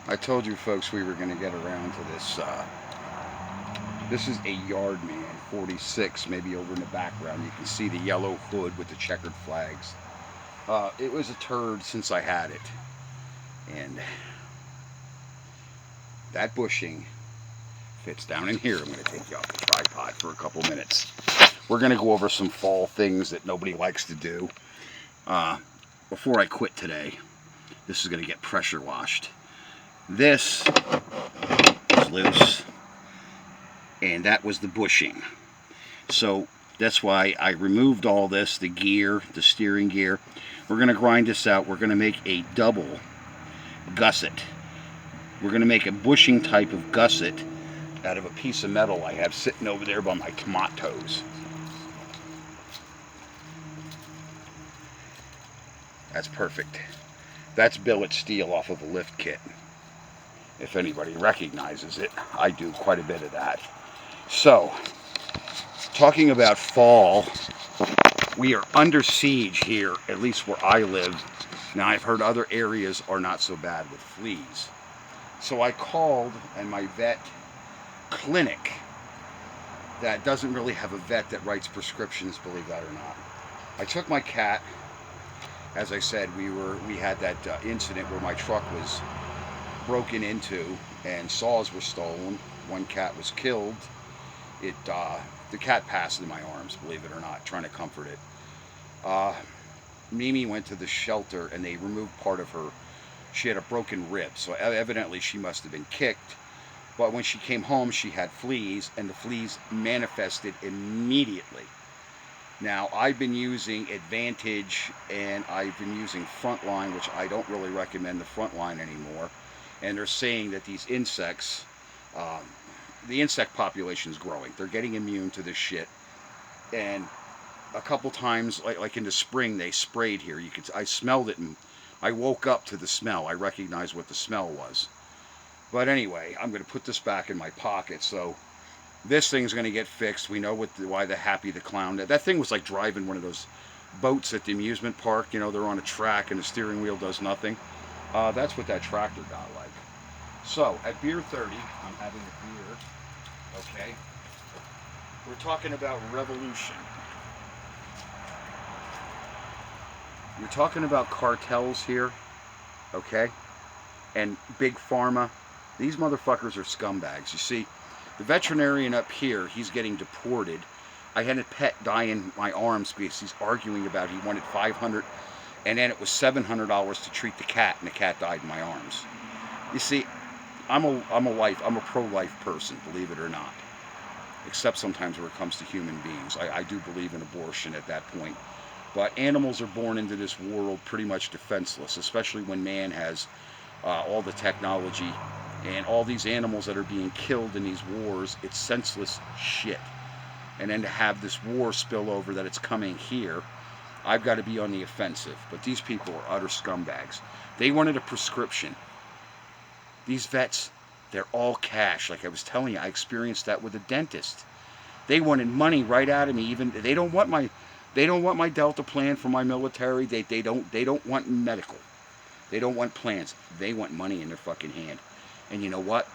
I told you folks we were going to get around to this. This is a Yardman 46, maybe over in the background. You can see the yellow hood with the checkered flags. It was a turd since I had it. And that bushing fits down in here. I'm going to take you off the tripod for a couple minutes. We're going to go over some fall things that nobody likes to do. Uh, Before I quit today, this is going to get pressure washed. This is loose, and that was the bushing. So that's why I removed all this, the gear, the steering gear. We're going to grind this out. We're going to make a double gusset. We're going to make a bushing type of gusset out of a piece of metal I have sitting over there by my tomatoes. That's perfect. That's billet steel off of a lift kit. If anybody recognizes it, I do quite a bit of that. So, talking about fall, we are under siege here, at least where I live. Now, I've heard other areas are not so bad with fleas. So I called, and my vet clinic that doesn't really have a vet that writes prescriptions, believe that or not. I took my cat. As I said, we had that incident where my truck was broken into and saws were stolen. One cat was killed. The cat passed in my arms, believe it or not, trying to comfort it. Mimi went to the shelter and they removed part of her. She had a broken rib, so evidently she must have been kicked. But when she came home, she had fleas, and the fleas manifested immediately. Now, I've been using Advantage and I've been using Frontline, which I don't really recommend the Frontline anymore. And they're saying that these insects, the insect population is growing. They're getting immune to this shit. And a couple times, like in the spring, they sprayed here. I smelled it, and I woke up to the smell. I recognized what the smell was. But anyway, I'm going to put this back in my pocket. So this thing's going to get fixed. We know why the Happy the Clown. That thing was like driving one of those boats at the amusement park. You know, they're on a track and the steering wheel does nothing. That's what that tractor got like. So at Beer 30, I'm having a beer. Okay. We're talking about revolution. You're talking about cartels here, okay? And big pharma. These motherfuckers are scumbags. You see, the veterinarian up here, he's getting deported. I had a pet die in my arms because he's arguing about he wanted $500, and then it was $700 to treat the cat, and the cat died in my arms. You see, I'm a pro-life person, believe it or not. Except sometimes where it comes to human beings. I do believe in abortion at that point. But animals are born into this world pretty much defenseless, especially when man has all the technology and all these animals that are being killed in these wars. It's senseless shit. And then to have this war spill over that it's coming here, I've got to be on the offensive. But these people are utter scumbags. They wanted a prescription. These vets, they're all cash. Like I was telling you, I experienced that with a dentist. They wanted money right out of me. Even they don't want my Delta plan for my military. They don't want medical. They don't want plans. They want money in their fucking hand. And you know what?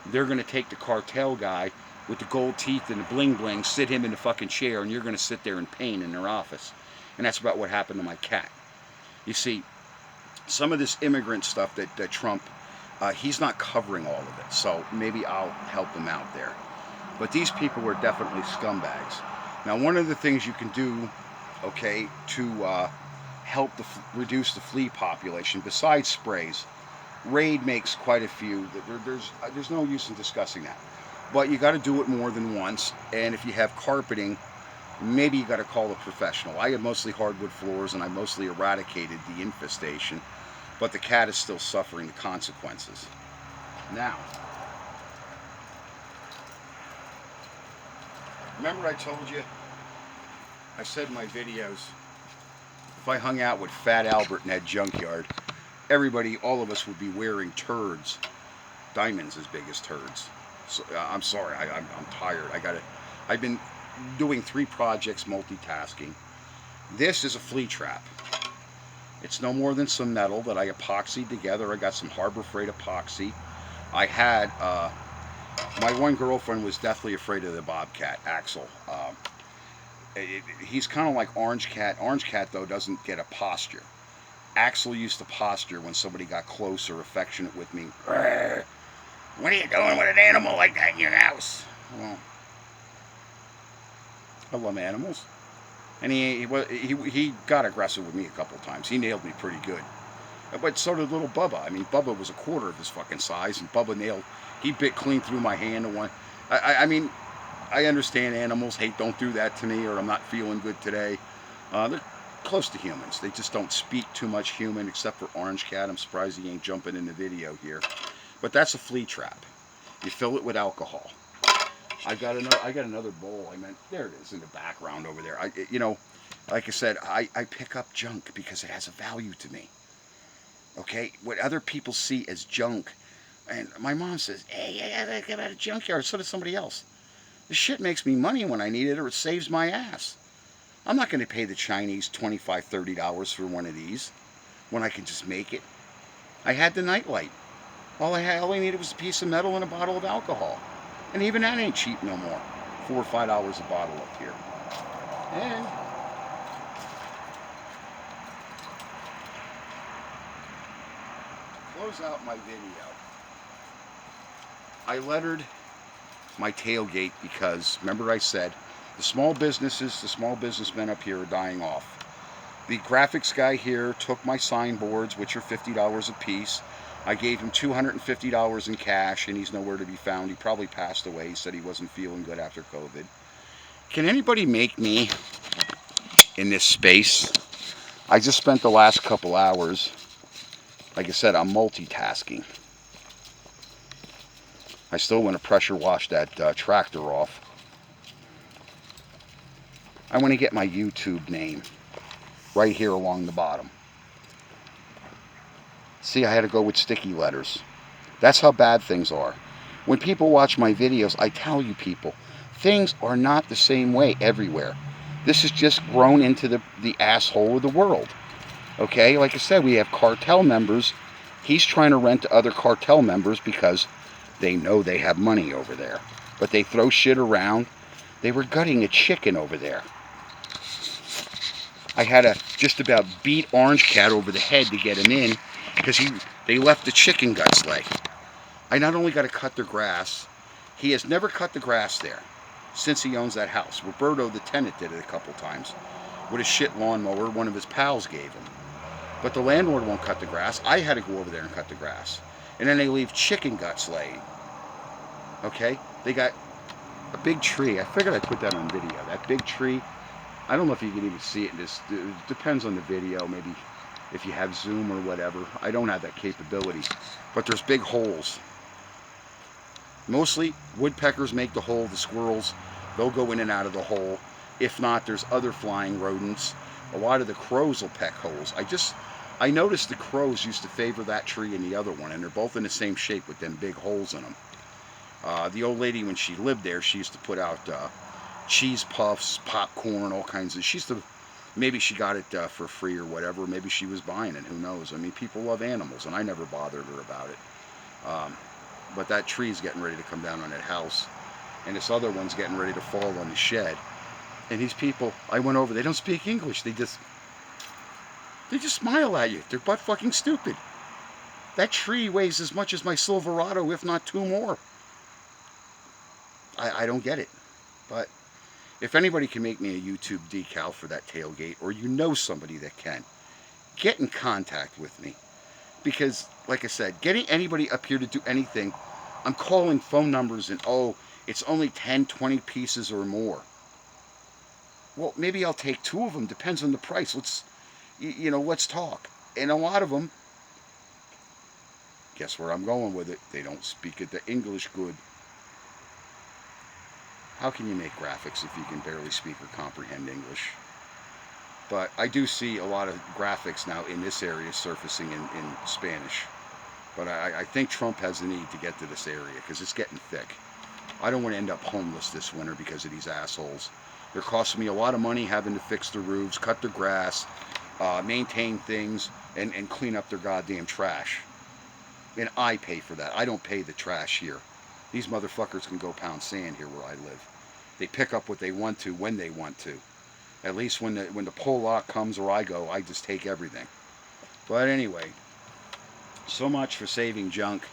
They're going to take the cartel guy with the gold teeth and the bling bling, sit him in the fucking chair, and you're going to sit there in pain in their office. And that's about what happened to my cat. You see, some of this immigrant stuff that Trump, he's not covering all of it. So maybe I'll help him out there. But these people are definitely scumbags. Now, one of the things you can do, okay, to help reduce the flea population, besides sprays, Raid makes quite a few. There's no use in discussing that. But you got to do it more than once. And if you have carpeting, maybe you got to call a professional. I have mostly hardwood floors, and I mostly eradicated the infestation. But the cat is still suffering the consequences. Now, remember I told you, I said in my videos, if I hung out with Fat Albert in that junkyard, everybody, all of us would be wearing turds, diamonds as big as turds. So, I'm sorry, I'm tired. I've been doing 3 projects multitasking. This is a flea trap. It's no more than some metal that I epoxied together. I got some Harbor Freight epoxy. I had my one girlfriend was deathly afraid of the bobcat, Axel. He's kind of like Orange Cat. Orange Cat, though, doesn't get a posture. Axel used to posture when somebody got close or affectionate with me. What are you doing with an animal like that in your house? Well, I love animals. And he got aggressive with me a couple of times. He nailed me pretty good. But so did little Bubba. I mean, Bubba was a quarter of his fucking size, and Bubba he bit clean through my hand. And one, I mean, I understand animals. Hey, don't do that to me, or I'm not feeling good today. They're close to humans. They just don't speak too much human, except for Orange Cat. I'm surprised he ain't jumping in the video here. But that's a flea trap. You fill it with alcohol. I got another bowl. There it is in the background over there. Like I said, I pick up junk because it has a value to me. Okay, what other people see as junk, and my mom says, "Hey, I gotta get out of junkyard." So does somebody else. This shit makes me money when I need it, or it saves my ass. I'm not going to pay the Chinese $25, $30 for one of these when I can just make it. I had the nightlight. All I needed was a piece of metal and a bottle of alcohol. And even that ain't cheap no more. $4 or $5 a bottle up here. And to close out my video, I lettered my tailgate because, remember I said, the small businessmen up here are dying off. The graphics guy here took my signboards, which are $50 a piece. I gave him $250 in cash, and he's nowhere to be found. He probably passed away. He said he wasn't feeling good after COVID. Can anybody make me in this space? I just spent the last couple hours, like I said, I'm multitasking. I still want to pressure wash that tractor off. I want to get my YouTube name right here along the bottom. See, I had to go with sticky letters. That's how bad things are. When people watch my videos, I tell you people, things are not the same way everywhere. This has just grown into the asshole of the world. Okay, like I said, we have cartel members. He's trying to rent to other cartel members because they know they have money over there. But they throw shit around. They were gutting a chicken over there. I had to just about beat Orange Cat over the head to get him in because they left the chicken guts lay. I not only got to cut their grass, he has never cut the grass there since he owns that house. Roberto, the tenant, did it a couple times with a shit lawnmower one of his pals gave him. But the landlord won't cut the grass. I had to go over there and cut the grass. And then they leave chicken guts laying. Okay? They got a big tree. I figured I'd put that on video. That big tree. I don't know if you can even see it. It depends on the video. Maybe if you have Zoom or whatever. I don't have that capability. But there's big holes. Mostly woodpeckers make the hole. The squirrels, they'll go in and out of the hole. If not, there's other flying rodents. A lot of the crows will peck holes. I noticed the crows used to favor that tree and the other one, and they're both in the same shape with them big holes in them. The old lady, when she lived there, she used to put out cheese puffs, popcorn, all kinds of. Maybe she got it for free or whatever. Maybe she was buying it. Who knows? I mean, people love animals, and I never bothered her about it. But that tree's getting ready to come down on that house, and this other one's getting ready to fall on the shed. And these people, I went over. They don't speak English. They just smile at you. They're butt fucking stupid. That tree weighs as much as my Silverado, if not two more. I don't get it. But if anybody can make me a YouTube decal for that tailgate, or you know somebody that can, get in contact with me. Because, like I said, getting anybody up here to do anything, I'm calling phone numbers and, oh, it's only 10, 20 pieces or more. Well, maybe I'll take 2 of them. Depends on the price. Let's talk. And a lot of them, guess where I'm going with it? They don't speak the English good. How can you make graphics if you can barely speak or comprehend English? But I do see a lot of graphics now in this area surfacing in Spanish. But I think Trump has the need to get to this area because it's getting thick. I don't want to end up homeless this winter because of these assholes. They're costing me a lot of money having to fix the roofs, cut the grass, maintain things. and clean up their goddamn trash. And I pay for that. I don't pay the trash here. These motherfuckers can go pound sand here where I live. They pick up what they want to when they want to. At least when the pull lock comes or I go, I just take everything. But anyway, so much for saving junk.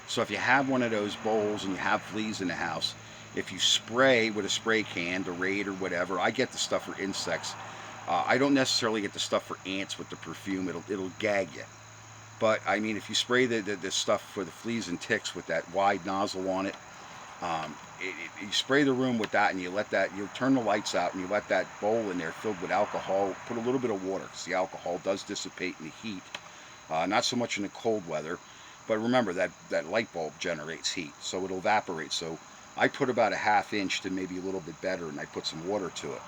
So if you have one of those bowls and you have fleas in the house, if you spray with a spray can, the Raid or whatever, I get the stuff for insects. I don't necessarily get the stuff for ants with the perfume. It'll gag you. But I mean, if you spray the stuff for the fleas and ticks with that wide nozzle on it, you spray the room with that, and you turn the lights out, and you let that bowl in there filled with alcohol. Put a little bit of water, because the alcohol does dissipate in the heat. Not so much in the cold weather, but remember that light bulb generates heat, so it'll evaporate. So I put about a ½ inch to maybe a little bit better, and I put some water to it.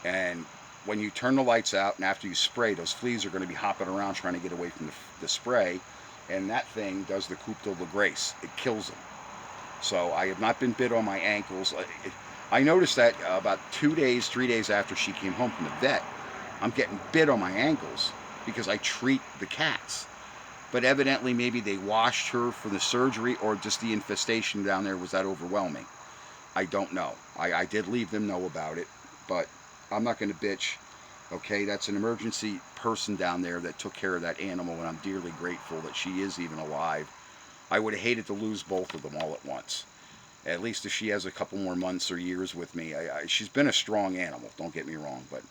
And when you turn the lights out and after you spray, those fleas are going to be hopping around trying to get away from the spray, and that thing does the coup de grace. It kills them. So I have not been bit on my ankles. I noticed that about 2 days, 3 days after she came home from the vet, I'm getting bit on my ankles because I treat the cats. But evidently maybe they washed her for the surgery, or just the infestation down there was that overwhelming. I don't know. I did leave them know about it, but I'm not going to bitch. Okay, that's an emergency person down there that took care of that animal, and I'm dearly grateful that she is even alive. I would have hated to lose both of them all at once. At least if she has a couple more months or years with me. She's been a strong animal, don't get me wrong, but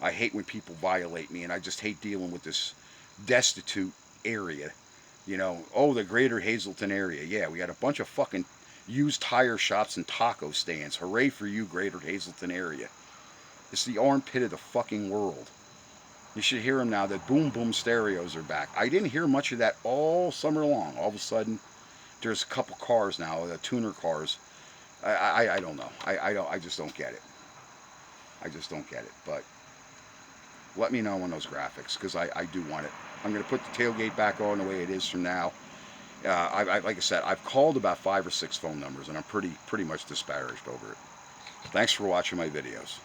I hate when people violate me, and I just hate dealing with this destitute area. You know, oh, the greater Hazleton area. Yeah, we got a bunch of fucking used tire shops and taco stands. Hooray for you, greater Hazleton area. It's the armpit of the fucking world. You should hear them now that boom boom stereos are back. I didn't hear much of that all summer long. All of a sudden, there's a couple cars now, tuner cars. I don't know. I just don't get it. I just don't get it. But let me know on those graphics, because I do want it. I'm going to put the tailgate back on the way it is from now. Like I said, I've called about 5 or 6 phone numbers, and I'm pretty much disparaged over it. Thanks for watching my videos.